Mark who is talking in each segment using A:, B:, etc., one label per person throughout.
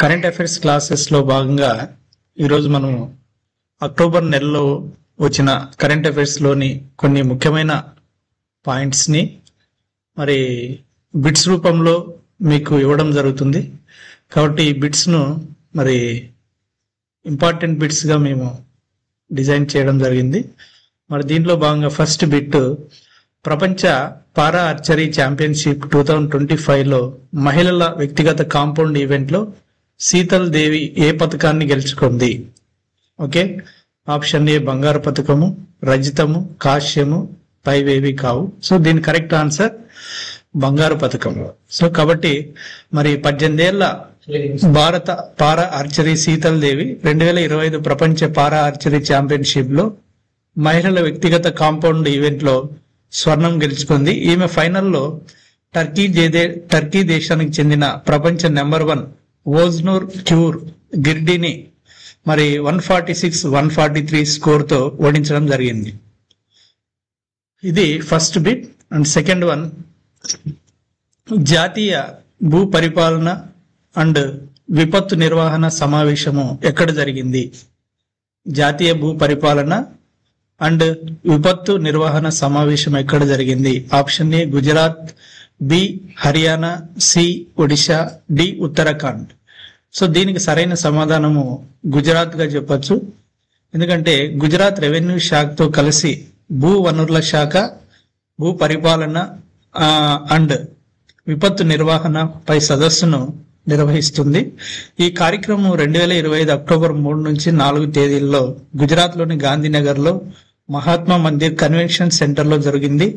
A: Current affairs క్లాసెస్లో భాగంగా ఈరోజు మనం అక్టోబర్ నెలలో వచ్చిన కరెంట్ అఫైర్స్లోని కొన్ని ముఖ్యమైన పాయింట్స్ని మరి బిట్స్ రూపంలో మీకు ఇవ్వడం జరుగుతుంది. కాబట్టి ఈ బిట్స్ను మరి ఇంపార్టెంట్ బిట్స్గా మేము డిజైన్ చేయడం జరిగింది. మరి దీంట్లో భాగంగా ఫస్ట్ బిట్, ప్రపంచ పారా ఆర్చరీ ఛాంపియన్షిప్ 2025లో మహిళల వ్యక్తిగత కాంపౌండ్ ఈవెంట్లో శీతల్ దేవి ఏ పథకాన్ని గెలుచుకుంది? ఓకే, ఆప్షన్ ఏ బంగారు పథకము, రజతము, కాశ్యము, పైవేవి కావు. సో దీని కరెక్ట్ ఆన్సర్ బంగారు పథకము. సో కాబట్టి మరి 18 ఏళ్ల భారత పారా ఆర్చరీ శీతల్ దేవి 2025 ప్రపంచ పారా ఆర్చరీ ఛాంపియన్షిప్ లో మహిళల వ్యక్తిగత కాంపౌండ్ ఈవెంట్ లో స్వర్ణం గెలుచుకుంది. ఈమె ఫైనల్లో టర్కీ దేశానికి చెందిన ప్రపంచ నెంబర్ 1 ఓజ్నూర్ క్యూర్ గిర్డిని మరి 146-143 స్కోర్ తో ఓడించడం జరిగింది. ఇది first bit. And second one, జాతీయ భూ పరిపాలన అండ్ విపత్తు నిర్వహణ సమావేశము ఎక్కడ జరిగింది? జాతీయ భూ పరిపాలన అండ్ విపత్తు నిర్వహణ సమావేశం ఎక్కడ జరిగింది? Option A Gujarat, B Haryana, C Odisha, D Uttarakhand. So దీనికి సరైన సమాధానము గుజరాత్ గా చెప్పొచ్చు. ఎందుకంటే గుజరాత్ రెవెన్యూ శాఖతో కలిసి భూ వనరుల శాఖ భూ పరిపాలన అండ్ విపత్తు నిర్వహణ పై సదస్సును నిర్వహిస్తుంది. ఈ కార్యక్రమం 2025 అక్టోబర్ 3 నుంచి 4 తేదీల్లో గుజరాత్ లోని గాంధీనగర్ లో మహాత్మా మందిర్ కన్వెన్షన్ సెంటర్ లో జరిగింది.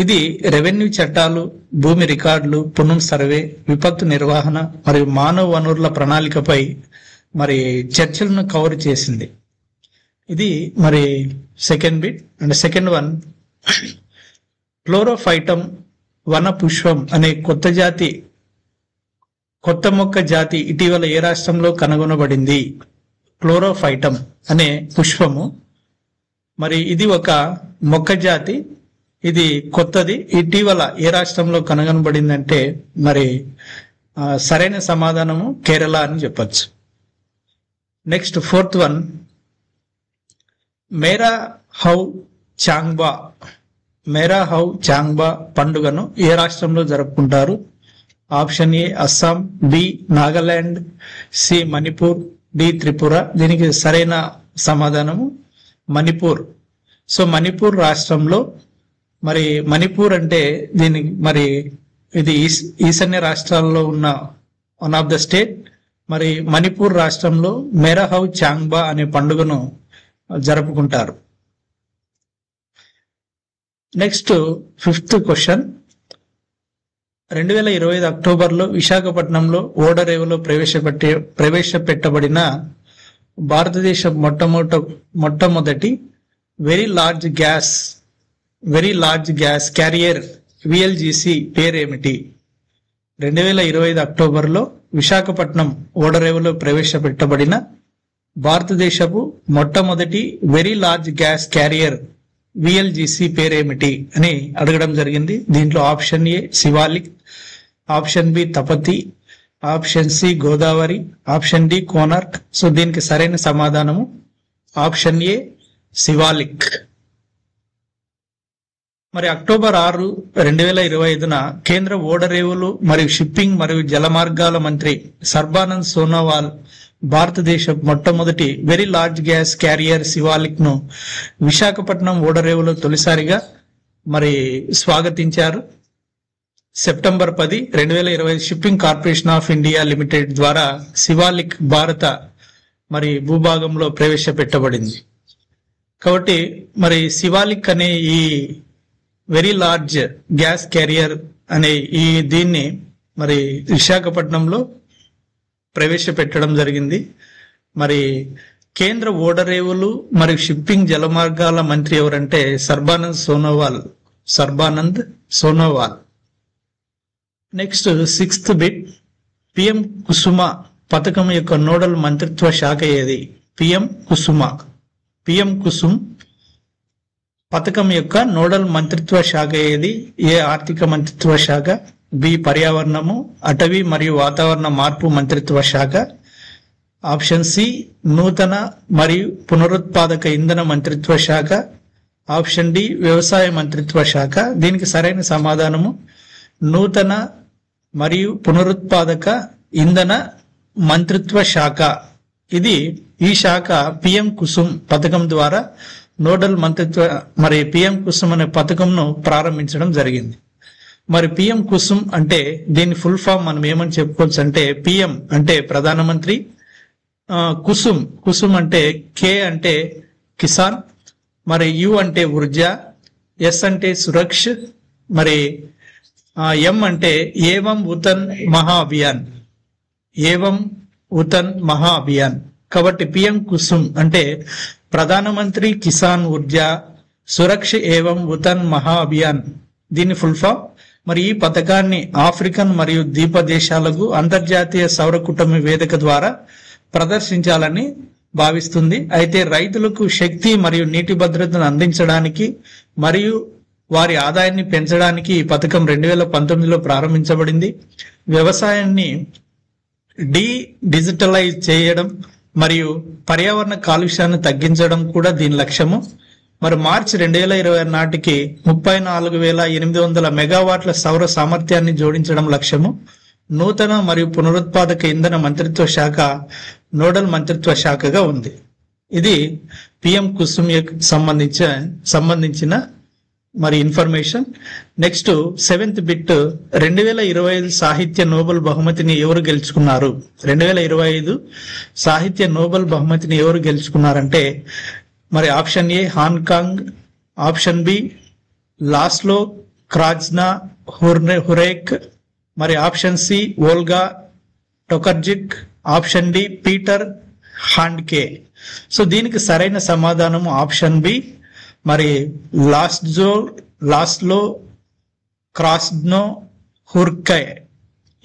A: ఇది రెవెన్యూ చట్టాలు, భూమి రికార్డులు, పునః సర్వే, విపత్తు నిర్వహణ మరియు మానవ వనరుల ప్రణాళికపై మరి చర్చలను కవర్ చేసింది. ఇది మరి second bit. And second one, chlorophytum వన పుష్పం అనే కొత్త మొక్క జాతి ఇటీవల ఏ రాష్ట్రంలో కనుగొనబడింది? క్లోరోఫైటమ్ అనే పుష్పము మరి ఇది ఒక మొక్క జాతి, ఇది కొత్తది, ఇటీవల ఏ రాష్ట్రంలో కనుగొనబడిందంటే మరి సరైన సమాధానము కేరళ అని చెప్పచ్చు. Next fourth one, Mera Hou Chongba పండుగను ఏ రాష్ట్రంలో జరుపుకుంటారు? Option A Assam, B Nagaland, C Manipur, D Tripura. దీనికి సరైన సమాధానము మణిపూర్. సో మణిపూర్ రాష్ట్రంలో మరి మణిపూర్ అంటే దీనికి మరి ఇది ఈశాన్య రాష్ట్రాల్లో ఉన్న వన్ ఆఫ్ ద స్టేట్. మరి మణిపూర్ రాష్ట్రంలో మేరాహౌ చాంగ్బా అనే పండుగను జరుపుకుంటారు. నెక్స్ట్ ఫిఫ్త్ క్వశ్చన్, 2025 అక్టోబర్లో విశాఖపట్నంలో ఓడరేవులో ప్రవేశపెట్టబడిన భారతదేశ మొట్టమొదటి very large gas carrier VLGC పేరేమిటి? 2025 అక్టోబర్లో విశాఖపట్నం ఓడరేవులో ప్రవేశపెట్టబడిన భారతదేశపు మొట్టమొదటి very large gas carrier VLGC పేరేమిటి అని అడగడం జరిగింది. దీంట్లో option A Shivalik, option B Tapati, option C Godavari, option D Konark. So దీనికి సరైన సమాధానము ఆప్షన్ ఏ శివాలిక్. మరి అక్టోబర్ 6, 2025న కేంద్ర ఓడరేవులు మరియు షిప్పింగ్ మరియు జలమార్గాల మంత్రి సర్బానంద్ సోనోవాల్ భారతదేశ మొట్టమొదటి very large gas carrier Shivalik ను విశాఖపట్నం ఓడరేవులో తొలిసారిగా మరి స్వాగతించారు. September 10, 2025 shipping corporation of India limited ద్వారా శివాలిక్ భారత మరి భూభాగంలో ప్రవేశపెట్టబడింది. కాబట్టి మరి శివాలిక్ అనే ఈ వెరీ లార్జ్ గ్యాస్ క్యారియర్ అనే దీన్ని మరి విశాఖపట్నంలో ప్రవేశపెట్టడం జరిగింది. మరి కేంద్ర ఓడరేవులు మరియు షిప్పింగ్ జలమార్గాల మంత్రి ఎవరంటే Sarbananda Sonowal. Next sixth bit, PM Kusum పథకం యొక్క నోడల్ మంత్రిత్వ శాఖ ఏది? పిఎం కుసుమ్ పథకం యొక్క నోడల్ మంత్రిత్వ శాఖ ఏది? ఏ ఆర్థిక మంత్రిత్వ శాఖ, బి పర్యావరణము, అటవీ మరియు వాతావరణ మార్పు మంత్రిత్వ శాఖ. ఆప్షన్ సి నూతన మరియు పునరుత్పాదక ఇంధన మంత్రిత్వ శాఖ. ఆప్షన్ డి వ్యవసాయ మంత్రిత్వ శాఖ. దీనికి సరైన సమాధానము నూతన మరియు పునరుత్పాదక ఇంధన మంత్రిత్వ శాఖ. ఈ శాఖ పిఎం కుసుమ్ పథకం ద్వారా నోడల్ మంత్రిత్వ మరి పిఎం కుసుమ్ అనే పథకంను ప్రారంభించడం జరిగింది. మరి పిఎం కుసుమ్ అంటే దీని ఫుల్ ఫామ్ మనం ఏమని చెప్పుకోవచ్చు అంటే, పిఎం అంటే ప్రధానమంత్రి, కుసుమ్ అంటే కే అంటే కిసాన్, మరి యు అంటే ఊర్జా, ఎస్ అంటే సురక్ష, మరి ఎం అంటే ఏవం ఉతన్ మహా అభియాన్, ఏవం ఉతన్ మహా అభియాన్. కాబట్టి పిఎం కుసుమ్ అంటే ప్రధానమంత్రి కిసాన్ ఊర్జా సురక్ష ఏవం ఉతన్ మహా అభియాన్, దీని ఫుల్ ఫామ్. మరి ఈ పథకాన్ని ఆఫ్రికన్ మరియు ద్వీప దేశాలకు అంతర్జాతీయ సౌర కుటుంబ వేదిక ద్వారా ప్రదర్శించాలని భావిస్తుంది. అయితే రైతులకు శక్తి మరియు నీటి భద్రతను అందించడానికి మరియు వారి ఆదాయాన్ని పెంచడానికి ఈ పథకం 2019లో ప్రారంభించబడింది. వ్యవసాయాన్ని డిజిటలైజ్ చేయడం మరియు పర్యావరణ కాలుష్యాన్ని తగ్గించడం కూడా దీని లక్ష్యము. మరి మార్చి 2020 నాటికి 34,800 మెగావాట్ల సౌర సామర్థ్యాన్ని జోడించడం లక్ష్యము. నూతన మరియు పునరుత్పాదక ఇంధన మంత్రిత్వ శాఖ నోడల్ మంత్రిత్వ శాఖగా ఉంది. ఇది పిఎం కుసుమ్ సంబంధించిన మరి ఇన్ఫర్మేషన్. నెక్స్ట్ 7th బిట్, 2025 సాహిత్య నోబెల్ బహుమతిని ఎవరు గెలుచుకున్నారు? 2025 సాహిత్య నోబెల్ బహుమతిని ఎవరు గెలుచుకున్నారంటే, మరి option A Hong Kong, option B Laszlo Krasznahorkai, మరి option C Olga Tokarczuk, option D Peter Handke. So దీనికి సరైన సమాధానము ఆప్షన్ బి, మరి లాస్లో క్రాస్నో హుర్కే.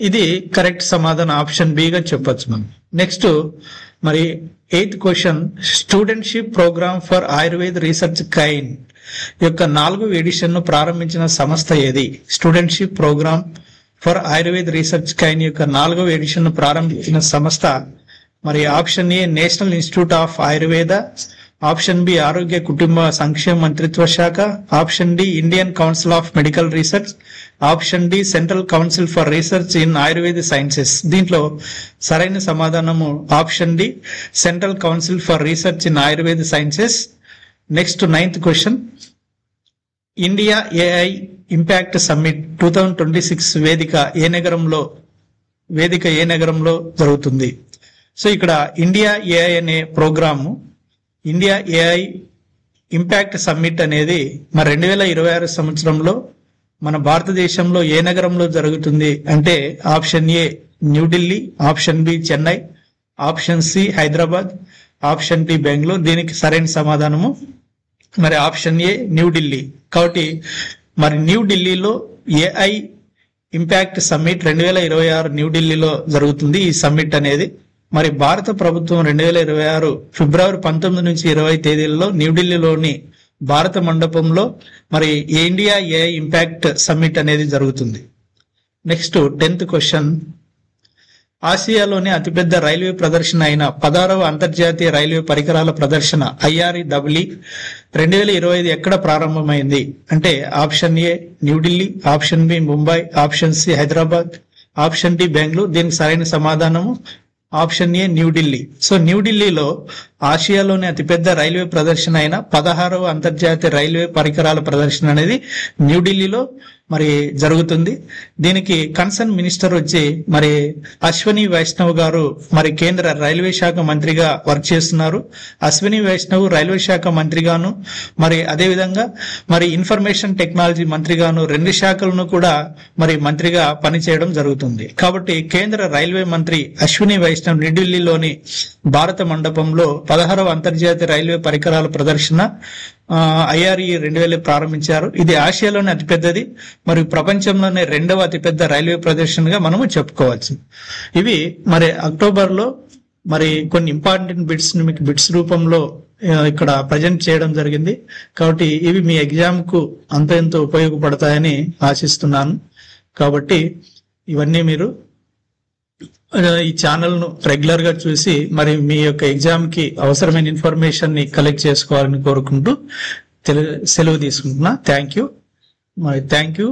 A: ఇది కరెక్ట్ సమాధానం ఆప్షన్ బిగా చెప్పొచ్చు మనం. నెక్స్ట్ మరి 8th question, studentship programme for Ayurveda research కైన్ యొక్క 4వ ఎడిషన్ ను ప్రారంభించిన సంస్థ ఏది? Studentship programme for Ayurveda research కైన్ యొక్క 4వ ఎడిషన్ ను ప్రారంభించిన సంస్థ మరి option A national institute of Ayurveda, option B ఆరోగ్య కుటుంబ సంక్షేమ మంత్రిత్వ శాఖ, option D Indian council of medical research, option D central council for research in Ayurveda sciences. దీంట్లో సరైన సమాధానము option D central council for research in Ayurveda sciences. Next 9th question, India AI impact summit 2026 వేదిక ఏ నగరంలో జరుగుతుంది? సో ఇక్కడ ఇండియా ఏఐ అనే program, India AI impact summit అనేది మరి 2026 సంవత్సరంలో మన భారతదేశంలో ఏ నగరంలో జరుగుతుంది అంటే, option A New Delhi, option B Chennai, option C Hyderabad, option D Bengaluru. దీనికి సరైన సమాధానము మరి ఆప్షన్ ఏ న్యూఢిల్లీ. కాబట్టి మరి న్యూఢిల్లీలో ఏఐ ఇంపాక్ట్ సమ్మిట్ 2026 న్యూఢిల్లీలో జరుగుతుంది. ఈ సమ్మిట్ అనేది మరి భారత ప్రభుత్వం 2026 ఫిబ్రవరి 19 నుంచి 20 తేదీలలో న్యూఢిల్లీలోని భారత మండపంలో మరి ఇండియా ఏఐ ఇంపాక్ట్ సమ్మిట్ అనేది జరుగుతుంది. నెక్స్ట్ 10th క్వశ్చన్, ఆసియాలోని అతిపెద్ద రైల్వే ప్రదర్శన అయిన 16వ అంతర్జాతీయ రైల్వే పరికరాల ప్రదర్శన IREEE 2025 ఎక్కడ ప్రారంభమైంది అంటే, option A New Delhi, option B Mumbai, option C Hyderabad, option D Bengaluru. దీనికి సరైన సమాధానము ఆప్షన్ ఏ న్యూఢిల్లీ. సో న్యూఢిల్లీలో ఆసియాలోని అతిపెద్ద రైల్వే ప్రదర్శన అయిన 16వ అంతర్జాతీయ రైల్వే పరికరాల ప్రదర్శన అనేది న్యూఢిల్లీలో మరి జరుగుతుంది. దీనికి కన్సర్న్ మినిస్టర్ వచ్చి మరి అశ్విని వైష్ణవ్ గారు మరి కేంద్ర రైల్వే శాఖ మంత్రిగా వర్క్ చేస్తున్నారు. అశ్విని వైష్ణవ్ రైల్వే శాఖ మంత్రిగాను మరి అదేవిధంగా మరి ఇన్ఫర్మేషన్ టెక్నాలజీ మంత్రిగాను 2 శాఖలను కూడా మరి మంత్రిగా పనిచేయడం జరుగుతుంది. కాబట్టి కేంద్ర రైల్వే మంత్రి అశ్విని వైష్ణవ్ న్యూఢిల్లీలోని భారత మండపంలో 16వ అంతర్జాతీయ రైల్వే పరికరాల ప్రదర్శన IREE 2000 ప్రారంభించారు. ఇది ఆసియాలోనే అతిపెద్దది మరియు ప్రపంచంలోనే 2వ అతిపెద్ద రైల్వే ప్రదర్శనగా మనము చెప్పుకోవచ్చు. ఇవి మరి అక్టోబర్లో మరి కొన్ని ఇంపార్టెంట్ బిట్స్ మీకు బిట్స్ రూపంలో ఇక్కడ ప్రజెంట్ చేయడం జరిగింది. కాబట్టి ఇవి మీ ఎగ్జామ్ కు ఎంతో ఉపయోగపడతాయని ఆశిస్తున్నాను. కాబట్టి ఇవన్నీ మీరు ఈ ఛానల్ ను రెగ్యులర్ గా చూసి మరి మీ యొక్క ఎగ్జామ్ కి అవసరమైన ఇన్ఫర్మేషన్ ని కలెక్ట్ చేసుకోవాలని కోరుకుంటూ సెలవు తీసుకుంటున్నా. Thank you.